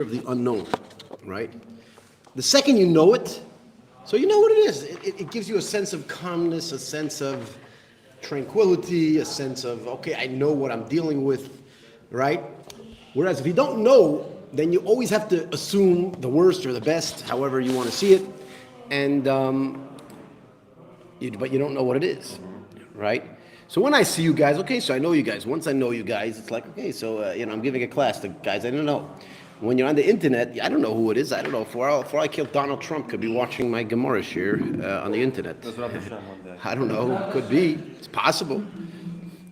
of the unknown, right? The second you know it, so you know what it is. It gives you a sense of calmness, a sense of tranquility, a sense of, okay, I know what I'm dealing with, right? Whereas if you don't know, then you always have to assume the worst or the best, however you want to see it, and but you don't know what it is, right? So when I see you guys, okay, so I know you guys. Once I know you guys, it's like, okay, so I'm giving a class to guys I don't know. When you're on the internet, I don't know who it is. I don't know. For all I kill, Donald Trump could be watching my Gamara share on the internet. That's Rabbi Shmuel one day. I don't know. Could be. It's possible,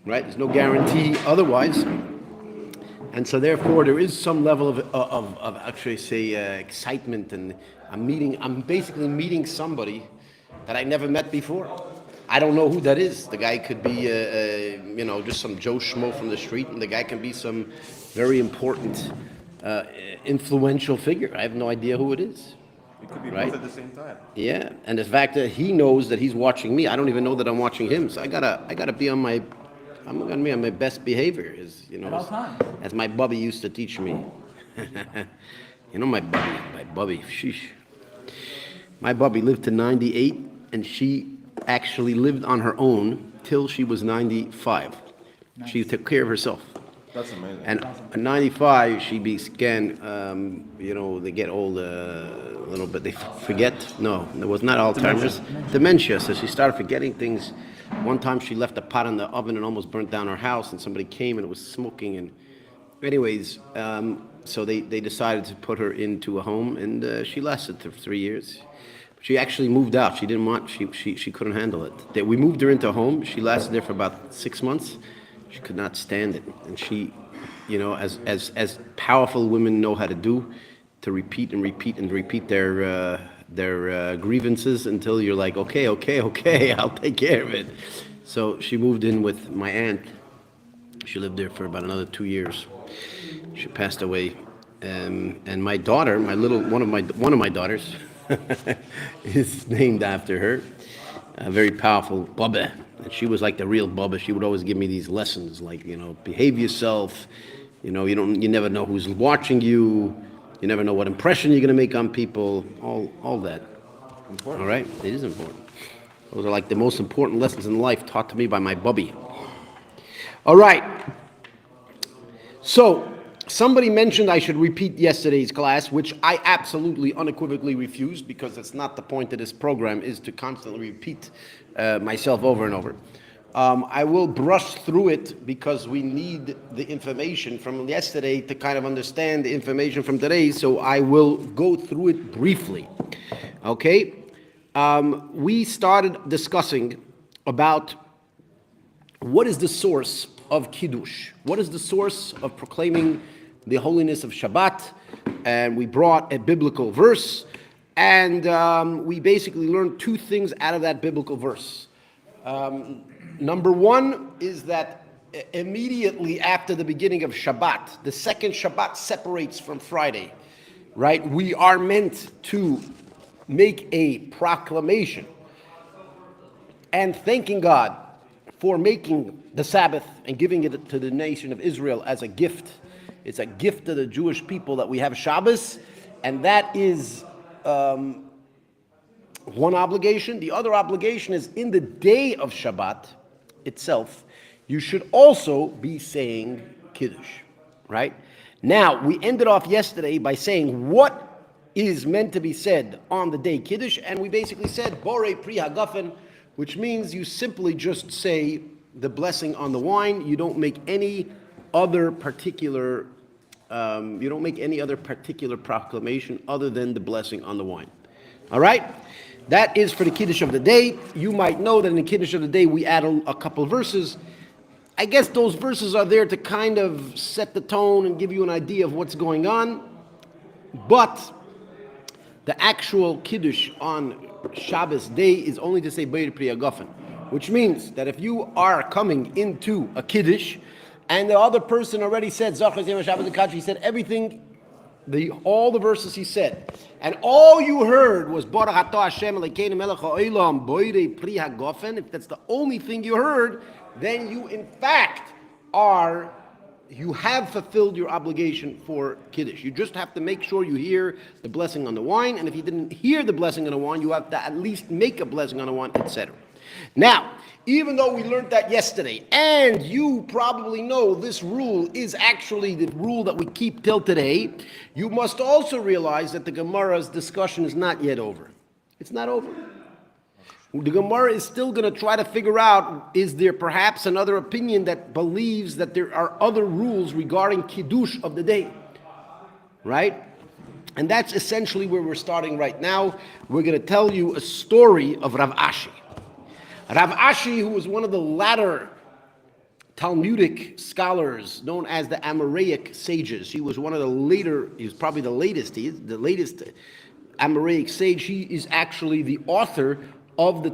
right? There's no guarantee otherwise. And so therefore, there is some level of actually say excitement, and I'm basically meeting somebody that I never met before. I don't know who that is. The guy could be, just some Joe Schmo from the street, and the guy can be some very important, influential figure. I have no idea who it is. It could be right? both at the same time. Yeah, and the fact that he knows that he's watching me, I don't even know that I'm watching him. So I gotta be on my, I'm gonna be on my best behavior, as my bubby used to teach me. My bubby, sheesh. My bubby lived to 98, and she actually lived on her own till she was 95. Nice. She took care of herself. That's amazing. And at 95, she began, they get old a little bit. They forget. No, it was not Alzheimer's. Dementia. So she started forgetting things. One time she left a pot in the oven and almost burnt down her house, and somebody came and it was smoking. And anyways, so they decided to put her into a home, and she lasted for 3 years. She actually moved out. She didn't want. She couldn't handle it. We moved her into a home. She lasted there for about 6 months. She could not stand it, and she, as powerful women know how to do, to repeat and repeat and repeat their grievances until you're like, okay, I'll take care of it. So she moved in with my aunt. She lived there for about another 2 years. She passed away, and my daughter, one of my daughters, is named after her. A very powerful Bubba. And she was like the real Bubba. She would always give me these lessons, like, behave yourself. You never know who's watching you. You never know what impression you're going to make on people. All that. Important. All right? It is important. Those are like the most important lessons in life taught to me by my Bubby. All right. So, somebody mentioned I should repeat yesterday's class, which I absolutely unequivocally refuse, because that's not the point of this program, is to constantly repeat myself over and over. I will brush through it because we need the information from yesterday to kind of understand the information from today, so I will go through it briefly. Okay? We started discussing about what is the source of Kiddush? What is the source of proclaiming the holiness of Shabbat? And we brought a biblical verse, and we basically learned two things out of that biblical verse. Number one is that immediately after the beginning of Shabbat, the second Shabbat separates from Friday, right? We are meant to make a proclamation and thanking God for making the Sabbath and giving it to the nation of Israel as a gift. It's a gift to the Jewish people that we have Shabbos, and that is one obligation. The other obligation is in the day of Shabbat itself, you should also be saying Kiddush, right? Now, we ended off yesterday by saying what is meant to be said on the day Kiddush, and we basically said Borei Pri Hagafen, which means you simply just say the blessing on the wine. You don't make any other particular proclamation other than the blessing on the wine. All right? That is for the Kiddush of the day. You might know that in the Kiddush of the day we add a couple of verses. I guess those verses are there to kind of set the tone and give you an idea of what's going on. But the actual Kiddush on Shabbos day is only to say Beir Pri Hagafen, which means that if you are coming into a Kiddush and the other person already said Zachar Yom Shabbos Kaddish, he said everything, all the verses he said, and all you heard was Baruch Atah Hashem Elokeinu Melech HaOlam Beir Pri Hagafen. If that's the only thing you heard, then you in fact are you have fulfilled your obligation for Kiddush. You just have to make sure you hear the blessing on the wine, and if you didn't hear the blessing on the wine, you have to at least make a blessing on the wine, etc. Now, even though we learned that yesterday, and you probably know this rule is actually the rule that we keep till today, you must also realize that the Gemara's discussion is not yet over. It's not over. The Gemara is still going to try to figure out, is there perhaps another opinion that believes that there are other rules regarding Kiddush of the day, right? And that's essentially where we're starting right now. We're going to tell you a story of Rav Ashi. Rav Ashi, who was one of the latter Talmudic scholars known as the Amoraic sages. He was one of the later, he was probably the latest Amoraic sage. He is actually the author of the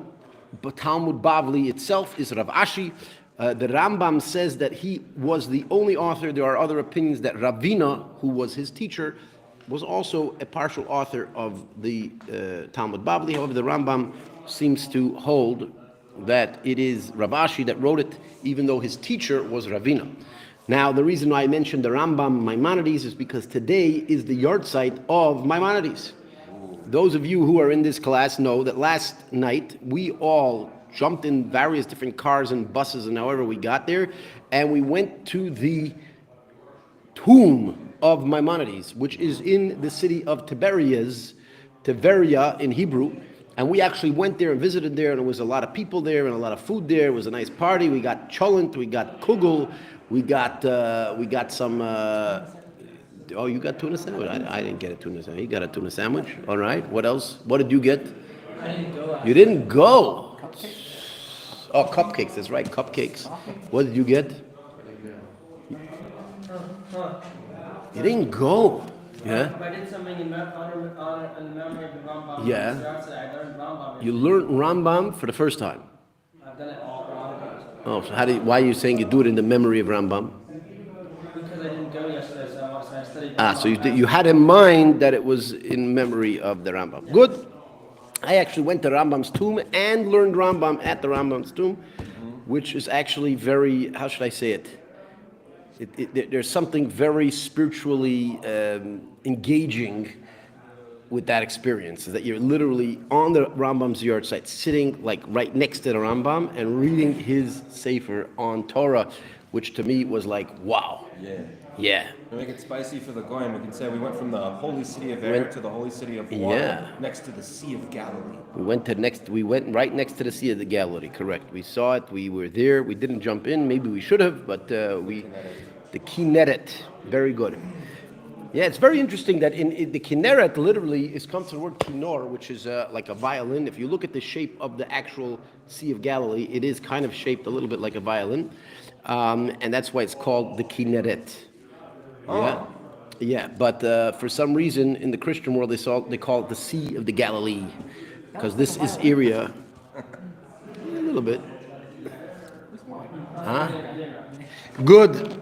Talmud Bavli itself, is Rav Ashi. The Rambam says that he was the only author. There are other opinions that Ravina, who was his teacher, was also a partial author of the Talmud Bavli. However, the Rambam seems to hold that it is Rav Ashi that wrote it, even though his teacher was Ravina. Now, the reason why I mentioned the Rambam Maimonides is because today is the yahrzeit of Maimonides. Those of you who are in this class know that last night we all jumped in various different cars and buses and however we got there, and we went to the tomb of Maimonides, which is in the city of Tiberia in Hebrew. And we actually went there and visited there, and there was a lot of people there and a lot of food there. It was a nice party. We got cholent, we got kugel, we got some. Oh, you got tuna sandwich? I didn't get a tuna sandwich. You got a tuna sandwich. All right. What else? What did you get? I didn't go. You didn't go. Oh, cupcakes. That's right, cupcakes. What did you get? You didn't go. Yeah. I did something in memory of the Rambam. Yeah. I learned Rambam. You learned Rambam for the first time. I've done it all around. Oh, so why are you saying you do it in the memory of Rambam? Because I didn't go yesterday, so I studied. So you had in mind that it was in memory of the Rambam. Good. I actually went to Rambam's tomb and learned Rambam at the Rambam's tomb, which is actually very, how should I say it? There's something very spiritually engaging with that experience, is that you're literally on the Rambam's yahrzeit, sitting like right next to the Rambam and reading his sefer on Torah, which to me was like, wow. Yeah. To make it spicy for the goyim, we can say we went from the holy city of air to the holy city of water, next to the Sea of Galilee. We went right next to the Sea of the Galilee, correct. We saw it, we were there, we didn't jump in, maybe we should have, but the Kinneret, very good. Yeah, it's very interesting that in the Kinneret literally comes from the word kinor, which is like a violin. If you look at the shape of the actual Sea of Galilee, it is kind of shaped a little bit like a violin. And that's why it's called the Kinneret. Yeah, yeah. But for some reason in the Christian world, they call it the Sea of the Galilee, because this is area. A little bit. Huh? Good.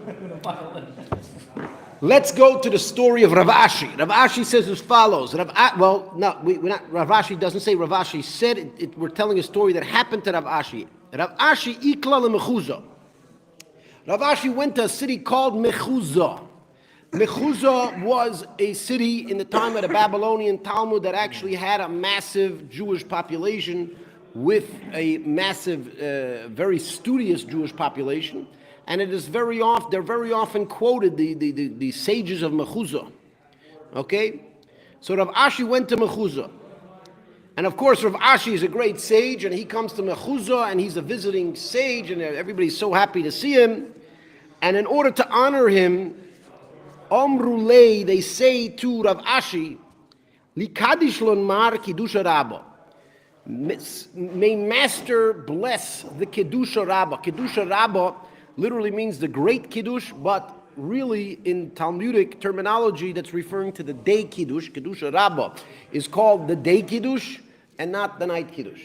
Let's go to the story of Rav Ashi. Rav Ashi says as follows. Rav Ashi doesn't say Rav Ashi said it. We're telling a story that happened to Rav Ashi. Rav Ashi ikla leMechuzah. Rav Ashi went to a city called Mechuzah. Mechuzah was a city in the time of the Babylonian Talmud that actually had a massive Jewish population with a massive, very studious Jewish population. And it is they're very often quoted, the sages of Mechuzah. Okay? So Rav Ashi went to Mechuzah. And of course, Rav Ashi is a great sage, and he comes to Mechuzah, and he's a visiting sage, and everybody's so happy to see him. And in order to honor him, Omrulei, they say to Rav Ashi, Likadish lon mar Kiddusha Rabba. May Master bless the Kiddusha Rabba. Kiddusha Rabba literally means the great Kiddush, but really in Talmudic terminology that's referring to the day Kiddush, Kiddusha Rabba, is called the day Kiddush and not the night Kiddush.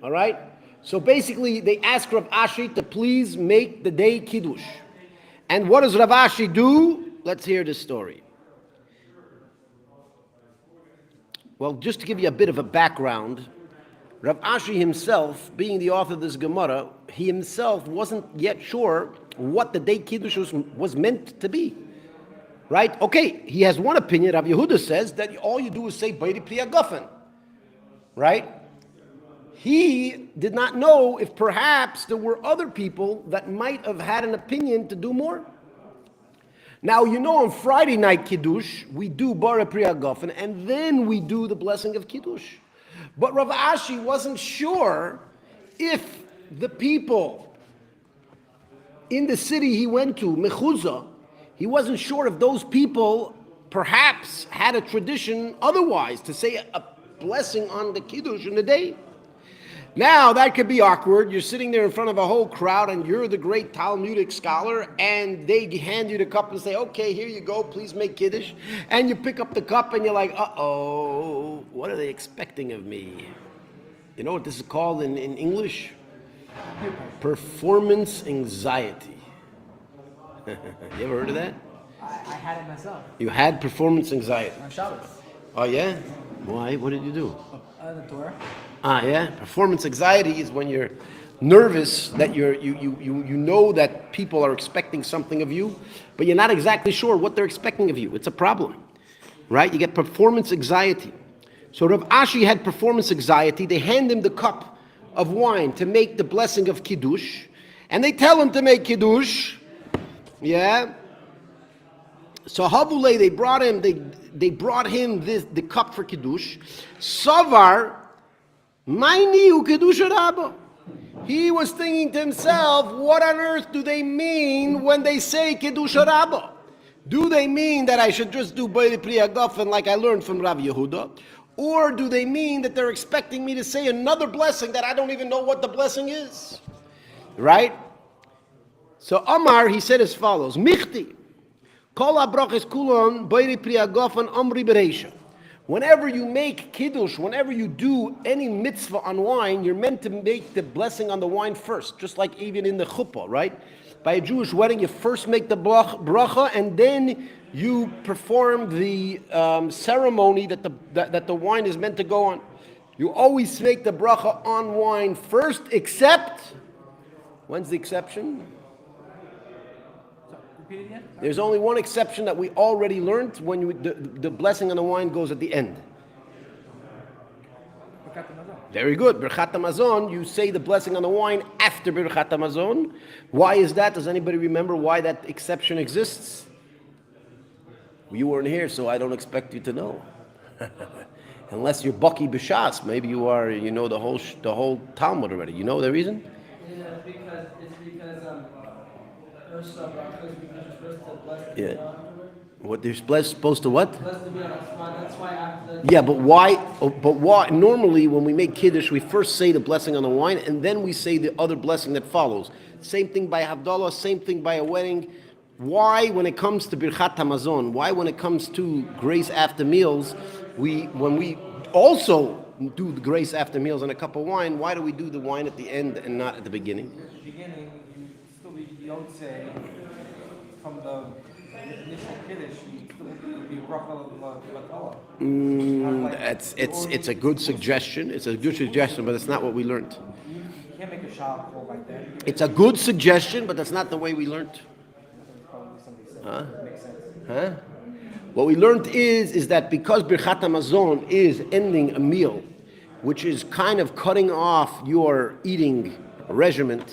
All right? So basically, they ask Rav Ashi to please make the day Kiddush. And what does Rav Ashi do? Let's hear this story. Well, just to give you a bit of a background, Rav Ashi himself, being the author of this Gemara, he himself wasn't yet sure what the day Kiddush was meant to be. Right? Okay, he has one opinion. Rabbi Yehuda says that all you do is say Beiri Pri Hagafen. Right? He did not know if perhaps there were other people that might have had an opinion to do more. Now, on Friday night Kiddush, we do Beiri Pri Hagafen, and then we do the blessing of Kiddush. But Rav Ashi wasn't sure if the people in the city he went to, Mechuzah, he wasn't sure if those people perhaps had a tradition otherwise to say a blessing on the Kiddush in the day. Now, that could be awkward. You're sitting there in front of a whole crowd and you're the great Talmudic scholar and they hand you the cup and say, okay, here you go, please make Kiddush. And you pick up the cup and you're like, uh-oh, what are they expecting of me? You know what this is called in English? Performance anxiety. You ever heard of that? I had it myself. You had performance anxiety. On Shabbos. Oh yeah? Why? What did you do? The Torah. Yeah. Performance anxiety is when you're nervous that you know that people are expecting something of you, but you're not exactly sure what they're expecting of you. It's a problem, right? You get performance anxiety. So Rav Ashi had performance anxiety. They hand him the cup of wine to make the blessing of Kiddush, and they tell him to make Kiddush. Yeah. So Havule, they brought him the cup for Kiddush. Savar, Maini Kiddush Rabba. He was thinking to himself, what on earth do they mean when they say Kiddush Rabba? Do they mean that I should just do Beiri Pri Hagafen like I learned from Rabbi Yehuda? Or do they mean that they're expecting me to say another blessing that I don't even know what the blessing is? Right? So Amar, he said as follows, Michti, Kol HaBrachos Kulon, Beiri Pri Hagafen Amri Bereisha. Whenever you make Kiddush, whenever you do any mitzvah on wine, you're meant to make the blessing on the wine first, just like even in the chuppah, right? By a Jewish wedding, you first make the bracha, and then you perform the ceremony that the wine is meant to go on. You always make the bracha on wine first, except, when's the exception? There's only one exception that we already learned when the blessing on the wine goes at the end. Very good. Birchat Hamazon, you say the blessing on the wine after Birchat Hamazon. Why is that? Does anybody remember why that exception exists? You weren't here, so I don't expect you to know. Unless you're Baki B'Shas, maybe you are. You know the whole Talmud already. You know the reason? Yeah, it's because first because you're supposed to bless the Yeah. What they're supposed to what? Bless the meal. That's why after. Yeah, but why? But why? Normally, when we make Kiddush, we first say the blessing on the wine, and then we say the other blessing that follows. Same thing by Havdalah, same thing by a wedding. Why, when it comes to Birchat Hamazon, why, when it comes to grace after meals, when we also do the grace after meals and a cup of wine, why do we do the wine at the end and not at the beginning? At the beginning, you don't say from the initial Kiddush, you still be bracha l'Torah. It's a good suggestion. It's a good suggestion, but it's not what we learned. You can't make a shot call like that. It's a good suggestion, but that's not the way we learned. Huh? Huh? What we learned is that because Birchat Hamazon is ending a meal, which is kind of cutting off your eating regimen,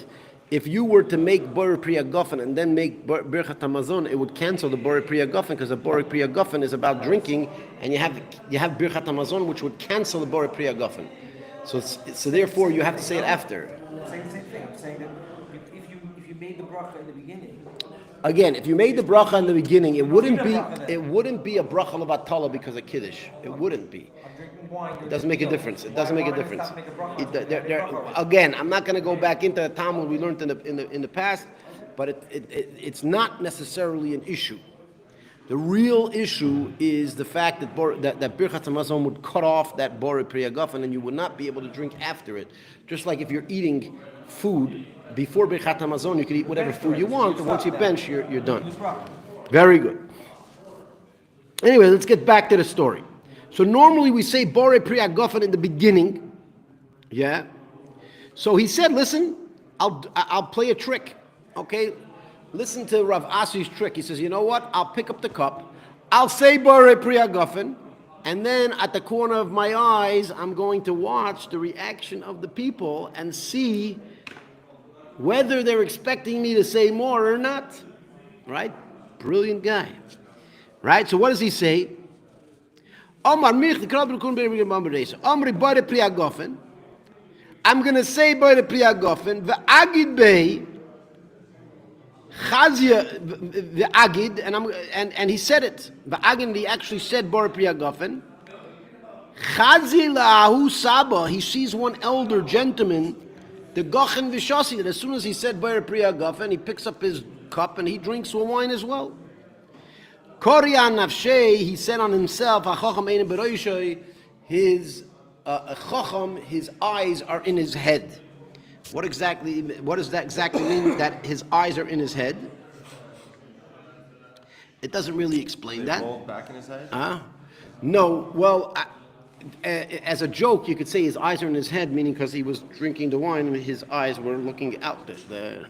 if you were to make Beiri Pri Hagafen and then make Birchat Hamazon, it would cancel the Beiri Pri Hagafen, because the Beiri Pri Hagafen is about drinking, and you have Birchat Hamazon, which would cancel the Beiri Pri Hagafen. So therefore, you have to say it after. Same thing. I'm saying that if you made the bracha in the beginning. Again, if you made the bracha in the beginning, it wouldn't be a bracha levatala because of Kiddush. It wouldn't be. It doesn't make a difference. It doesn't make a difference. Again, I'm not going to go back into the Talmud we learned in the past, but it's not necessarily an issue. The real issue is the fact that Birchat Hamazon would cut off that Beiri Pri Hagafen, and you would not be able to drink after it. Just like if you're eating food before Birchat Hamazon, you can eat whatever food you want, and once you bench, you're done. Very good. Anyway, let's get back to the story. So normally we say Beiri Pri Hagafen in the beginning. Yeah. So he said, listen, I'll play a trick. Okay. Listen to Rav Asi's trick. He says, you know what? I'll pick up the cup. I'll say Borei Priya Gofen. And then at the corner of my eyes, I'm going to watch the reaction of the people and see whether they're expecting me to say more or not. Right? Brilliant guy. Right? So what does he say? I'm going to say by the Priya Gofen, the Agid Bey, Chazia, the Agid, and he said it. The Agid, he actually said Bore Priya Gofen. Chazi la'ahu Saba, he sees one elder gentleman, the Gochen Vishasi, that as soon as he said Bore Priya Gofen, he picks up his cup and he drinks some wine as well. Koryan Nafshei, he said on himself, his Chacham, his eyes are in his head. What does that exactly mean, that his eyes are in his head? It doesn't really explain that. Roll back in his head? No, well, as a joke, you could say his eyes are in his head, meaning because he was drinking the wine, his eyes were looking out there.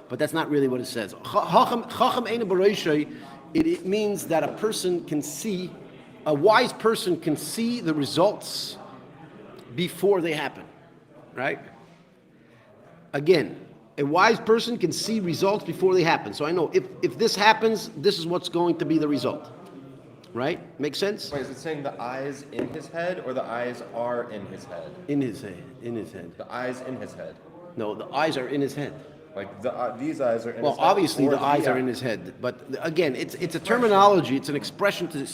But that's not really what it says. Chacham Eina B'Roshei, it means that a person can see, a wise person can see the results before they happen, right? Again, a wise person can see results before they happen. So I know if this happens, this is what's going to be the result, right? Make sense? Wait, is it saying the eyes in his head or the eyes are in his head? In his head. The eyes in his head. No, the eyes are in his head. Like these eyes are in his head. Well, obviously the eyes are in his head, but again, it's a terminology, it's an expression to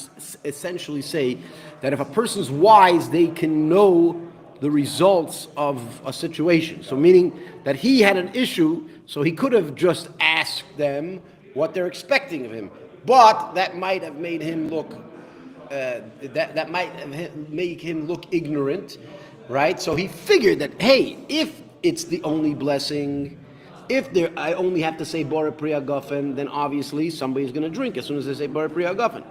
essentially say that if a person's wise, they can know the results of a situation. So meaning that he had an issue, so he could have just asked them what they're expecting of him, but that might have made him look that might make him look ignorant, right? So he figured that, hey, if it's the only blessing, I only have to say Bore Priya Gofen, then obviously somebody's going to drink as soon as they say Bore Priya Gofen.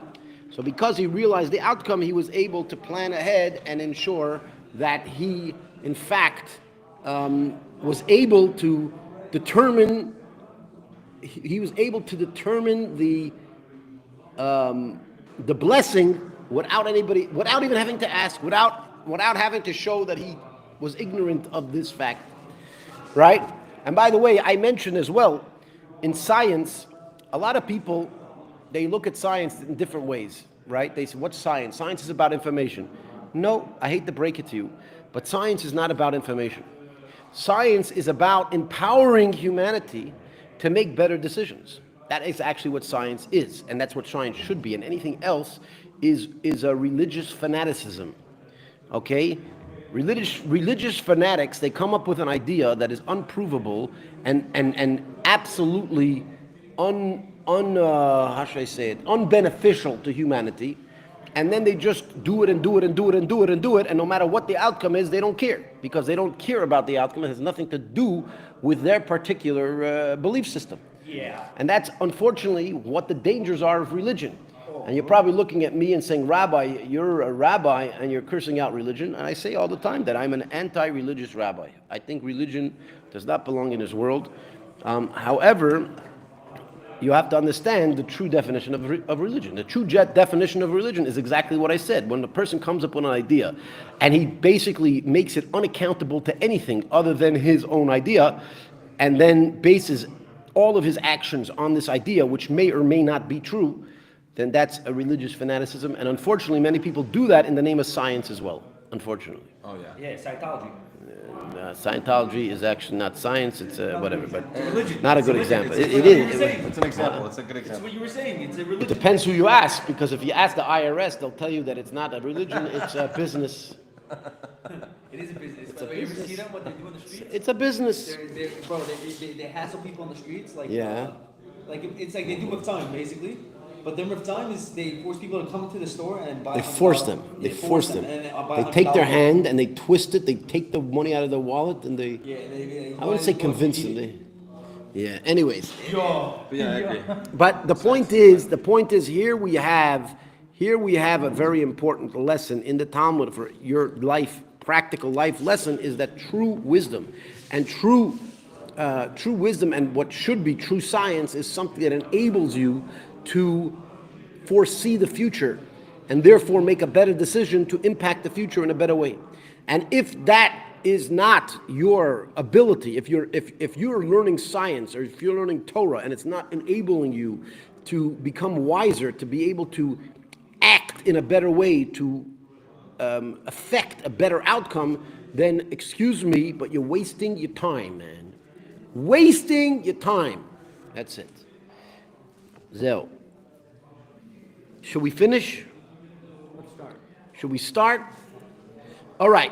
So because he realized the outcome, he was able to plan ahead and ensure that he, in fact, was able to determine. He was able to determine the blessing without even having to ask, without having to show that he was ignorant of this fact, right? And by the way, I mentioned as well, in science, a lot of people, they look at science in different ways, right? They say, what's science? Science is about information. No, I hate to break it to you, but science is not about information. Science is about empowering humanity to make better decisions. That is actually what science is, and that's what science should be, and anything else is a religious fanaticism, okay? Religious fanatics, they come up with an idea that is unprovable and absolutely unbeneficial to humanity, and then they just do it, and no matter what the outcome is, they don't care, because they don't care about the outcome. It has nothing to do with their particular belief system. Yeah. And that's unfortunately what the dangers are of religion. And you're probably looking at me and saying, Rabbi, you're a rabbi and you're cursing out religion. And I say all the time that I'm an anti-religious rabbi. I think religion does not belong in this world. However, you have to understand the true definition of religion. The true definition of religion is exactly what I said. When the person comes up with an idea and he basically makes it unaccountable to anything other than his own idea, and then bases all of his actions on this idea, which may or may not be true, then that's a religious fanaticism. And unfortunately, many people do that in the name of science as well, unfortunately. Oh, yeah. Yeah, Scientology. Scientology is actually not science, it's whatever, but religion. not a good example. It is. It's an example. It's a good That's example. what you were saying. It's a religion. It depends who you ask, because if you ask the IRS, they'll tell you that it's not a religion, it's a business. It is a business. But you ever see them, what they do in the streets? It's a business. They hassle people on the streets. Like, Yeah. It's like they do with time, basically. But then with time is they force people to come to the store and buy. They force them. They force them. They take their hand and they twist it. They take the money out of their wallet and they. Yeah, I wouldn't say convince them. Yeah. Anyways. But yeah, I agree. But the point is, here we have a very important lesson in the Talmud for your life, practical life lesson, is that true wisdom and true true wisdom and what should be true science is something that enables you to foresee the future and therefore make a better decision to impact the future in a better way. And if that is not your ability, if you're learning science or if you're learning Torah and it's not enabling you to become wiser, to be able to act in a better way, to affect a better outcome, then excuse me, but you're wasting your time, man. Wasting your time. That's it. Zell. Should we finish? Let's start. Should we start? All right.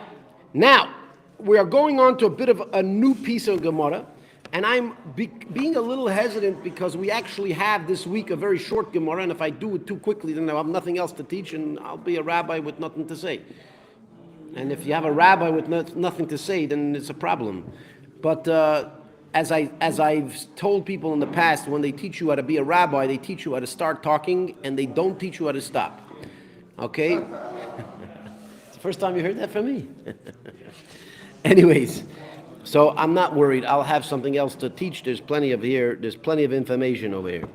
Now, we are going on to a bit of a new piece of Gemara, and I'm being a little hesitant because we actually have this week a very short Gemara, and if I do it too quickly, then I'll have nothing else to teach, and I'll be a rabbi with nothing to say. And if you have a rabbi with nothing to say, then it's a problem. But as I've told people in the past, when they teach you how to be a rabbi, they teach you how to start talking, and they don't teach you how to stop. Okay? It's the first time you heard that from me. Anyways, so I'm not worried. I'll have something else to teach. There's plenty of information over here.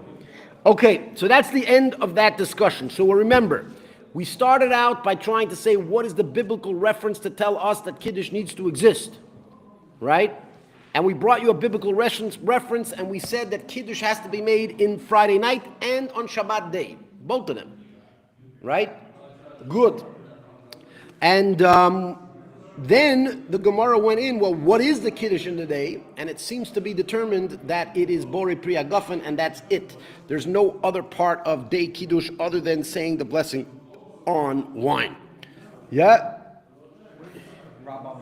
Okay, so that's the end of that discussion. So remember, we started out by trying to say what is the biblical reference to tell us that Kiddush needs to exist, right? And we brought you a biblical reference, and we said that Kiddush has to be made in Friday night and on Shabbat day, both of them, right? Good. And then the Gemara went in, well, what is the Kiddush in the day? And it seems to be determined that it is Borei Pri Hagafen, and that's it. There's no other part of day Kiddush other than saying the blessing on wine. Yeah? Rabbah,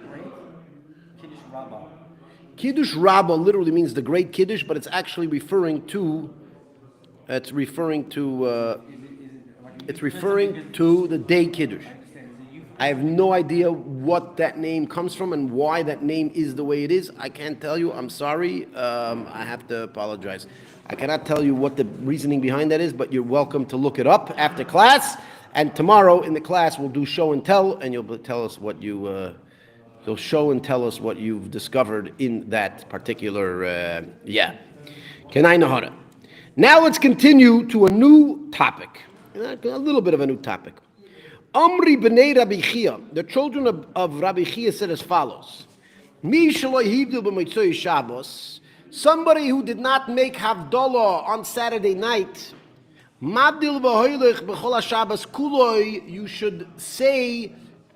right? Kiddush Rabbah. Kiddush Rabbah literally means the great Kiddush, but it's actually referring to the day Kiddush. I have no idea what that name comes from and why that name is the way it is. I can't tell you. I'm sorry. I have to apologize. I cannot tell you what the reasoning behind that is, but you're welcome to look it up after class. And tomorrow in the class we'll do show and tell, and you'll tell us what you'll show and tell us what you've discovered in that particular. Kenai Nahara. Now let's continue to a new topic, a little bit of a new topic. Amri b'nei Rabbi Chia, the children of Rabbi Chia said as follows: Mi shelo hivdu b'motzei Shabbos, somebody who did not make Havdalah on Saturday night, Mabdil v'hoylech b'chol Shabbos kuloi, you should say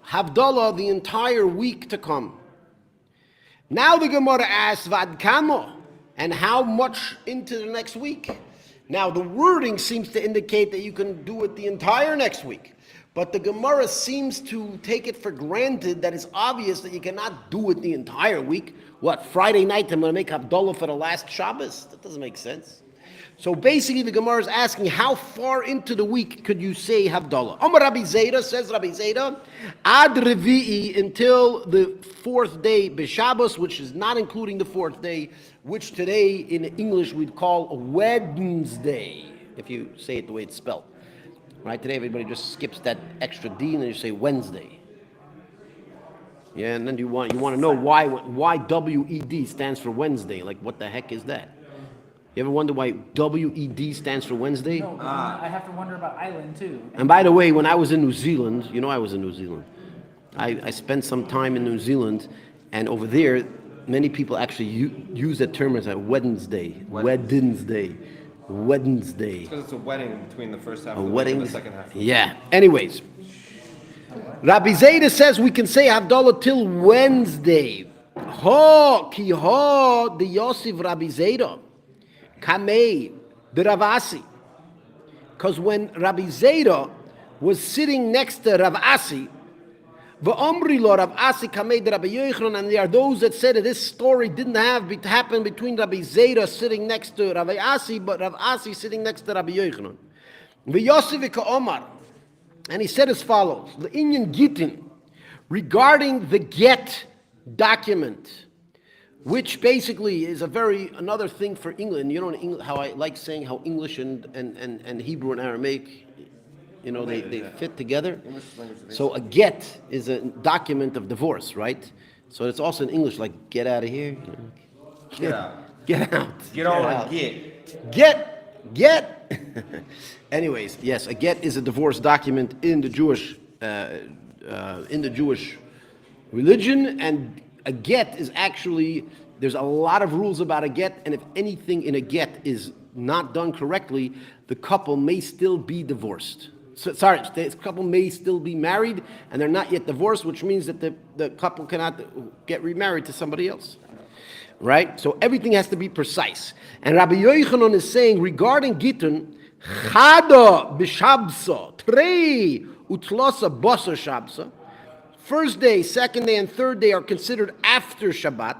Havdalah the entire week to come. Now the Gemara asks, Vad kamo, and how much into the next week? Now the wording seems to indicate that you can do it the entire next week. But the Gemara seems to take it for granted that it's obvious that you cannot do it the entire week. What, Friday night I'm going to make Havdalah for the last Shabbos? That doesn't make sense. So basically the Gemara is asking, how far into the week could you say Havdalah? Amar Rabbi Zera, says Rabbi Zera, Ad Revi'i, until the fourth day, B'Shabbos, which is not including the fourth day, which today in English we'd call Wednesday, if you say it the way it's spelled. Right, today everybody just skips that extra D and then you say Wednesday. Yeah, and then you want to know why WED stands for Wednesday. Like, what the heck is that? You ever wonder why WED stands for Wednesday? No, I have to wonder about Island too. And by the way, when I was in New Zealand, I was in New Zealand. I spent some time in New Zealand, and over there, many people actually use that term as a Wednesday. Wednesday. Because it's a wedding between the first half of the week and the second half. Yeah. Anyways, Rabbi Zayda says we can say Havdalah till Wednesday. Ki ho the Yosef Rabbi Zayda, kamei the Ravasi. Because when Rabbi Zayda was sitting next to Rav Asi, V'omri lo Rav Asi kamei de Rabbi Yochanan, and there are those that say that this story didn't happen between Rabbi Zera sitting next to Rabbi Asi, but Rav Asi sitting next to Rabbi Yochanan. V'Yosef Omar, and he said as follows: the Inyan Gitin, regarding the get document, which basically is another thing for England. You know how I like saying how English and Hebrew and Aramaic, they fit together. So a get is a document of divorce, right? So it's also in English like get out of here. Get out. Get out. Get on out. a get. Get. Anyways, yes, a get is a divorce document in the Jewish religion, and a get is actually, there's a lot of rules about a get, and if anything in a get is not done correctly, the couple may still be divorced. So, the couple may still be married, and they're not yet divorced, which means that the couple cannot get remarried to somebody else. Right? So everything has to be precise. And Rabbi Yochanan is saying regarding Gittin, Chada b'Shabsa, Trei utlosa bosa Shabsa. First day, second day, and third day are considered after Shabbat.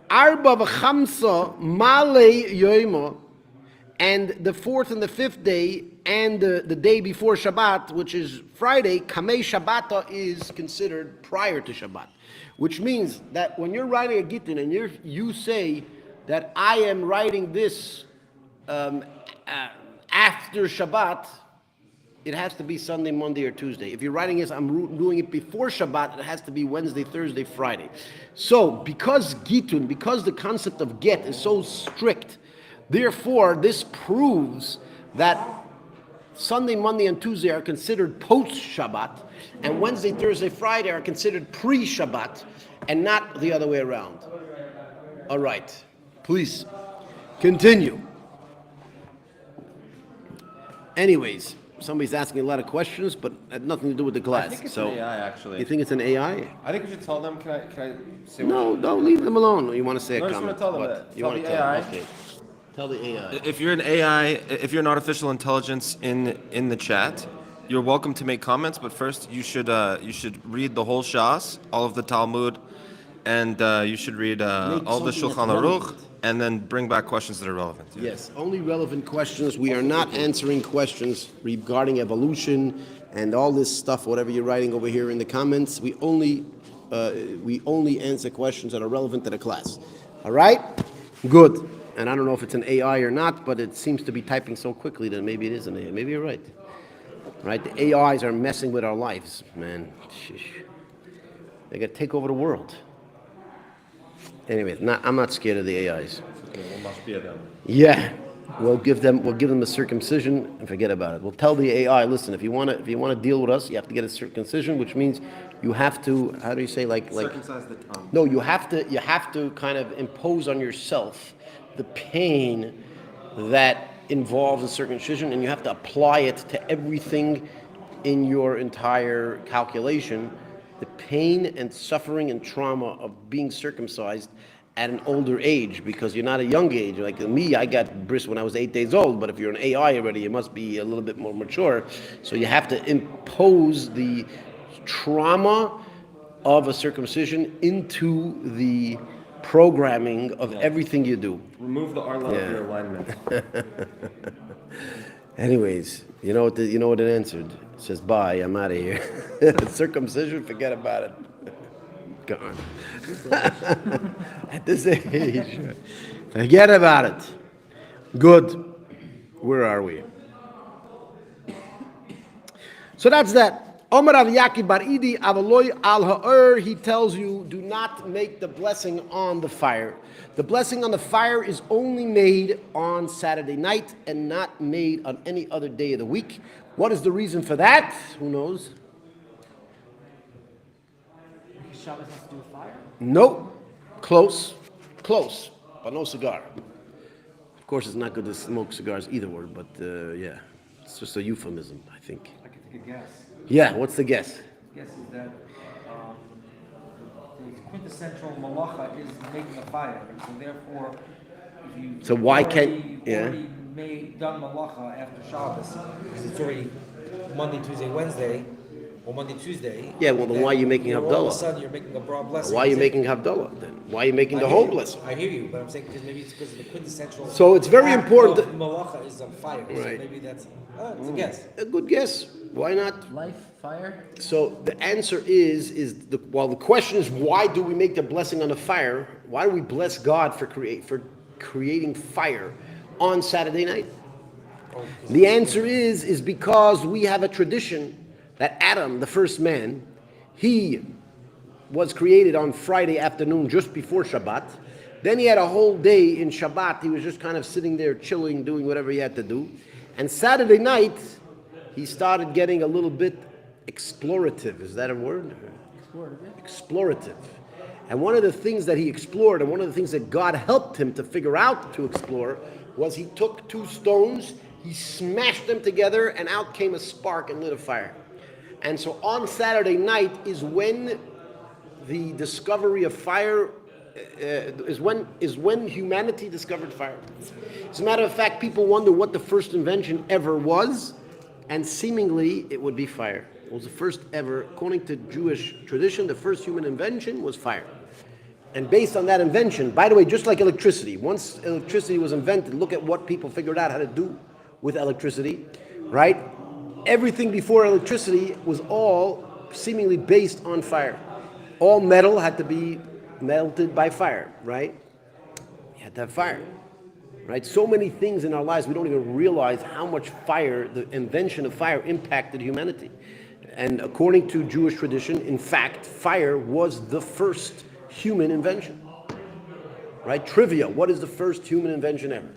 Arba v'chamsa male yoimo, and the fourth and the fifth day, and the day before Shabbat, which is Friday, Kamei Shabbata is considered prior to Shabbat. Which means that when you're writing a Gittin and you say that I am writing this after Shabbat, it has to be Sunday, Monday, or Tuesday. If you're writing this, I'm doing it before Shabbat, it has to be Wednesday, Thursday, Friday. So because Gittin, because the concept of get is so strict, therefore this proves that Sunday, Monday, and Tuesday are considered post-Shabbat, and Wednesday, Thursday, Friday are considered pre-Shabbat, and not the other way around. All right, please continue. Anyways, somebody's asking a lot of questions, but had nothing to do with the class. I think it's so an AI, actually. You think it's an AI? I think we should tell them. Can I say No, don't leave them alone. You want to say No, a I just comment? want to tell them What? that. You Tell want the to tell AI. them? Okay. Tell the AI. If you're an AI, if you're an artificial intelligence in the chat, you're welcome to make comments. But first, you should read the whole Shas, all of the Talmud, and you should read all the something Shulchan that's Aruch, relevant. and then bring back questions that are relevant. Yeah. Yes, only relevant questions. We are not answering questions regarding evolution and all this stuff, whatever you're writing over here in the comments. We only answer questions that are relevant to the class. All right? Good. And I don't know if it's an AI or not, but it seems to be typing so quickly that maybe it is an AI. Maybe you're right. Right? The AIs are messing with our lives, man. Sheesh. They're going to take over the world. Anyway, I'm not scared of the AIs. Okay, we must be them. Yeah, we'll give them a circumcision and forget about it. We'll tell the AI, listen, if you want to deal with us, you have to get a circumcision, which means you have to, how do you say, like Circumcise the tongue. No, you have to kind of impose on yourself the pain that involves a circumcision, and you have to apply it to everything in your entire calculation. The pain and suffering and trauma of being circumcised at an older age, because you're not a young age. Like me, I got bris when I was 8 days old, but if you're an AI already, you must be a little bit more mature. So you have to impose the trauma of a circumcision into the programming of everything you do. Remove the R line of your alignment. Anyways, you know what it answered? It says, bye, I'm out of here. Circumcision, forget about it. Gone. At this age, forget about it. Good. Where are we? So that's that. Omar Rav Yaakov bar Idi avaloy al ha'ur. He tells you, do not make the blessing on the fire. The blessing on the fire is only made on Saturday night and not made on any other day of the week. What is the reason for that? Who knows? Shabbos has to do with fire? No. Close, but no cigar. Of course, it's not good to smoke cigars either word, but yeah, it's just a euphemism, I think. I can take a guess. Yeah, what's the guess? Guess is that the quintessential malacha is making a fire, so therefore, if you So why already done malacha after Shabbos, because it's already Monday, Tuesday, Wednesday, or Monday, Tuesday. Yeah, well, then why are you making All of a Havdalah? sudden, you're making a broad blessing. Why are you making Havdalah then? Why are you making the whole blessing? I hear you, but I'm saying because maybe it's because of the quintessential. So it's very act important of malacha is on fire. So Right. maybe that's it's a guess. A good guess. Why not? Life, fire. So the answer is the question is, why do we make the blessing on the fire? Why do we bless God for creating fire on Saturday night? The answer is because we have a tradition that Adam, the first man, he was created on Friday afternoon just before Shabbat, Then he had a whole day in Shabbat. He was just kind of sitting there chilling, doing whatever he had to do. And Saturday night, he started getting a little bit explorative. Is that a word? Explorative. And one of the things that he explored, and one of the things that God helped him to figure out to explore, was he took two stones, he smashed them together, and out came a spark and lit a fire. And so on Saturday night is when the discovery of fire is when humanity discovered fire. As a matter of fact, people wonder what the first invention ever was, and seemingly it would be fire. It was the first ever, according to Jewish tradition, the first human invention was fire. And based on that invention, by the way, just like electricity, once electricity was invented, look at what people figured out how to do with electricity, right? Everything before electricity was all seemingly based on fire. All metal had to be melted by fire, right? You had to have fire, right? So many things in our lives, we don't even realize how much fire, the invention of fire, impacted humanity. And according to Jewish tradition, in fact, fire was the first human invention, right? Trivia, what is the first human invention ever,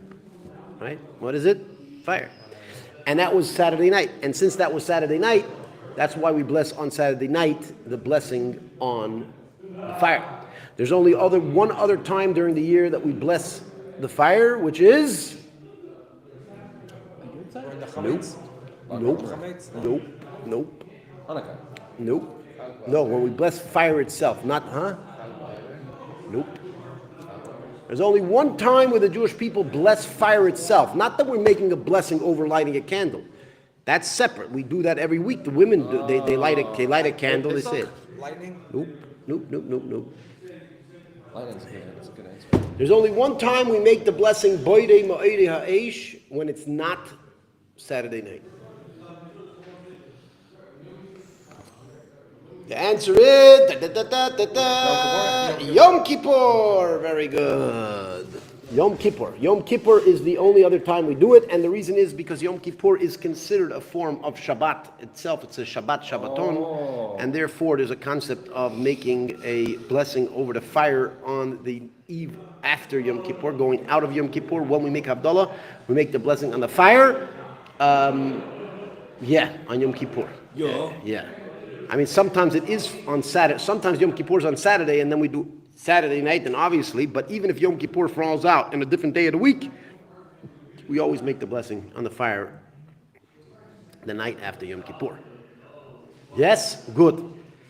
right? What is it? Fire. And that was Saturday night. And since that was Saturday night, that's why we bless on Saturday night the blessing on the fire. There's only one other time during the year that we bless the fire, which is Nope. No, when we bless fire itself, Nope. There's only one time where the Jewish people bless fire itself. Not that we're making a blessing over lighting a candle. That's separate. We do that every week. The women do, they light a candle. They say it. Lightning? Nope. Lightning's good. That's a good answer. There's only one time we make the blessing Boidei Ma'odei Ha'esh, when it's not Saturday night. The answer is Yom Kippur. Very good. Yom Kippur. Yom Kippur is the only other time we do it, and the reason is because Yom Kippur is considered a form of Shabbat itself. It's a Shabbat Shabbaton, and therefore there's a concept of making a blessing over the fire on the eve after Yom Kippur, going out of Yom Kippur. When we make Havdalah, we make the blessing on the fire. On Yom Kippur. Yeah. I mean, sometimes it is on Saturday. Sometimes Yom Kippur is on Saturday, and then we do Saturday night, and obviously, but even if Yom Kippur falls out in a different day of the week, we always make the blessing on the fire the night after Yom Kippur. Yes? Good.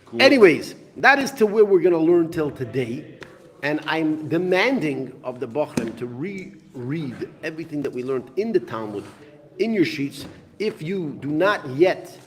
Cool. Anyways, that is to where we're going to learn till today, and I'm demanding of the Bochrim to reread everything that we learned in the Talmud, in your sheets. If you do not yet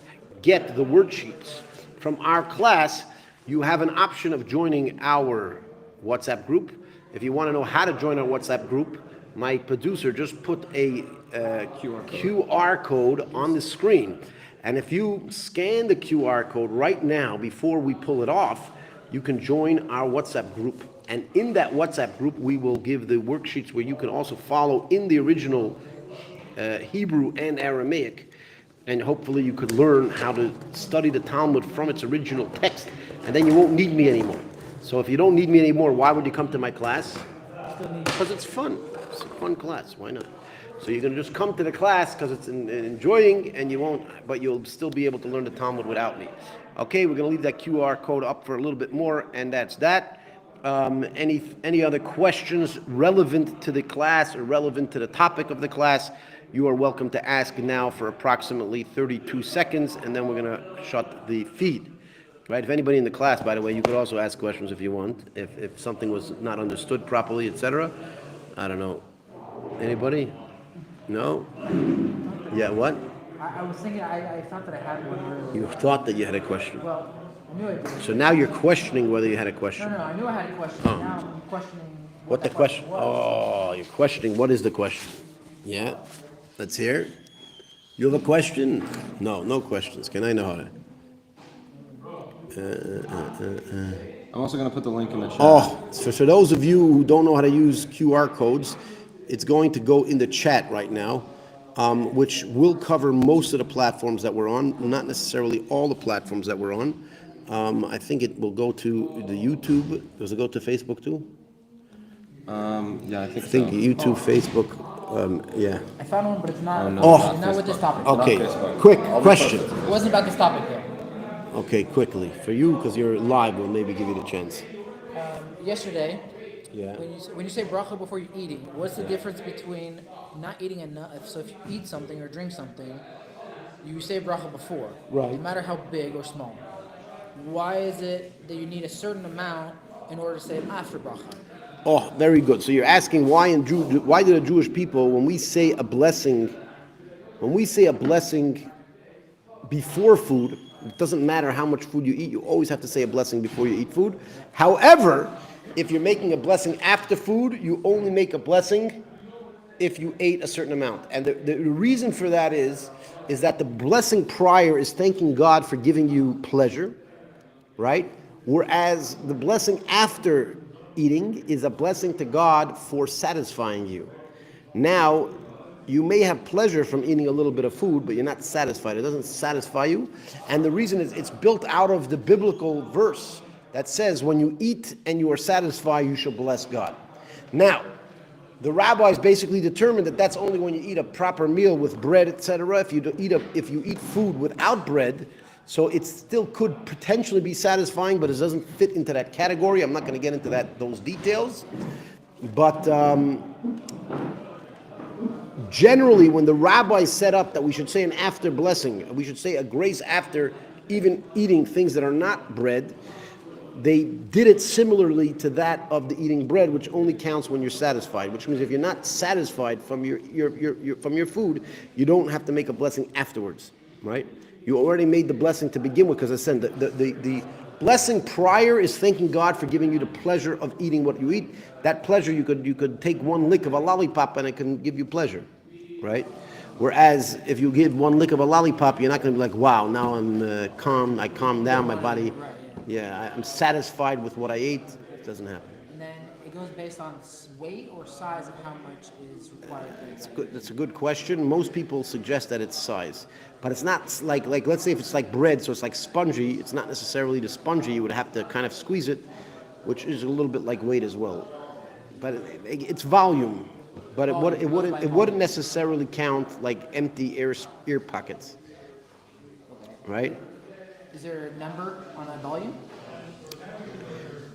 get the worksheets from our class, you have an option of joining our WhatsApp group. If you want to know how to join our WhatsApp group, my producer just put a QR code on the screen. And if you scan the QR code right now before we pull it off, you can join our WhatsApp group. And in that WhatsApp group, we will give the worksheets where you can also follow in the original Hebrew and Aramaic. And hopefully you could learn how to study the Talmud from its original text, and then you won't need me anymore. So if you don't need me anymore, why would you come to my class? Because it's fun. It's a fun class. Why not? So you're going to just come to the class because it's enjoying, and but you'll still be able to learn the Talmud without me. Okay, we're going to leave that QR code up for a little bit more, and that's that. Any other questions relevant to the class or relevant to the topic of the class? You are welcome to ask now for approximately 32 seconds, and then we're going to shut the feed. Right? If anybody in the class, by the way, you could also ask questions if you want, if something was not understood properly, etc. I don't know. Anybody? No? Yeah, what? I was thinking, I thought that I had one earlier. You thought that you had a question. Well, I knew I did. So now you're questioning whether you had a question. No, I knew I had a question. Oh. Now I'm questioning What the question? was. Oh, you're questioning. What is the question? Yeah? Let's hear. You have a question? No questions. Can I know how to? I'm also going to put the link in the chat. Oh, so for those of you who don't know how to use QR codes, it's going to go in the chat right now, which will cover most of the platforms that we're on, not necessarily all the platforms that we're on. I think it will go to the YouTube. Does it go to Facebook too? Yeah, I think I think so. YouTube, Facebook, yeah. I found one, but it's not. Oh. It's not with this topic. Okay, Facebook. quick I'll question. It wasn't about this topic though. Okay, quickly. For you, because you're live, we'll maybe give you the chance. Yesterday, Yeah. when you say bracha before you're eating, what's the difference between not eating enough? So if you eat something or drink something, you say bracha before, Right. no matter how big or small. Why is it that you need a certain amount in order to say it after bracha? Oh, very good. So you're asking why why do the Jewish people, when we say a blessing before food, it doesn't matter how much food you eat, you always have to say a blessing before you eat food. However, if you're making a blessing after food, you only make a blessing if you ate a certain amount. And the reason for that is that the blessing prior is thanking God for giving you pleasure, right? Whereas the blessing after eating is a blessing to God for satisfying you. Now, you may have pleasure from eating a little bit of food, but you're not satisfied. It doesn't satisfy you. And the reason is it's built out of the biblical verse that says, when you eat and you are satisfied, you shall bless God. Now, the rabbis basically determined that that's only when you eat a proper meal with bread, etc. If you eat food without bread, so it still could potentially be satisfying, but it doesn't fit into that category. I'm not going to get into those details. But generally, when the rabbis set up that we should say an after blessing, we should say a grace after even eating things that are not bread, they did it similarly to that of the eating bread, which only counts when you're satisfied. Which means if you're not satisfied from your food, you don't have to make a blessing afterwards, right? You already made the blessing to begin with, because I said the blessing prior is thanking God for giving you the pleasure of eating what you eat. That pleasure, you could take one lick of a lollipop and it can give you pleasure, right? Whereas if you give one lick of a lollipop, you're not going to be like, wow, now I'm calm. I calmed down my body. Yeah, I'm satisfied with what I ate. It doesn't happen. And then it goes based on weight or size of how much is required. It's good. That's a good question. Most people suggest that it's size, but it's not like let's say if it's like bread, so it's like spongy. It's not necessarily the spongy. You would have to kind of squeeze it, which is a little bit like weight as well. But it's volume. But it wouldn't necessarily count like empty ear pockets, right? Is there a number on that volume?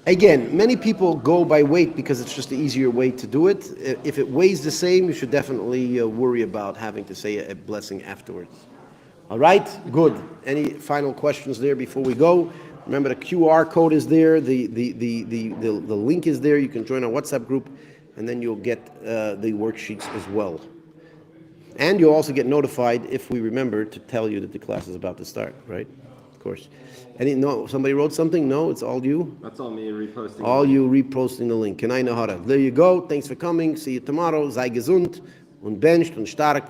Again, many people go by weight because it's just the easier way to do it. If it weighs the same, you should definitely worry about having to say a blessing afterwards. All right, good. Any final questions there before we go? Remember, the QR code is there. The link is there. You can join our WhatsApp group, and then you'll get the worksheets as well. And you'll also get notified if we remember to tell you that the class is about to start, right? Of course. Somebody wrote something? No, it's all you? That's all me reposting. All you reposting the link. Can I know how to? There you go. Thanks for coming. See you tomorrow. Sei gesund und bencht und stark.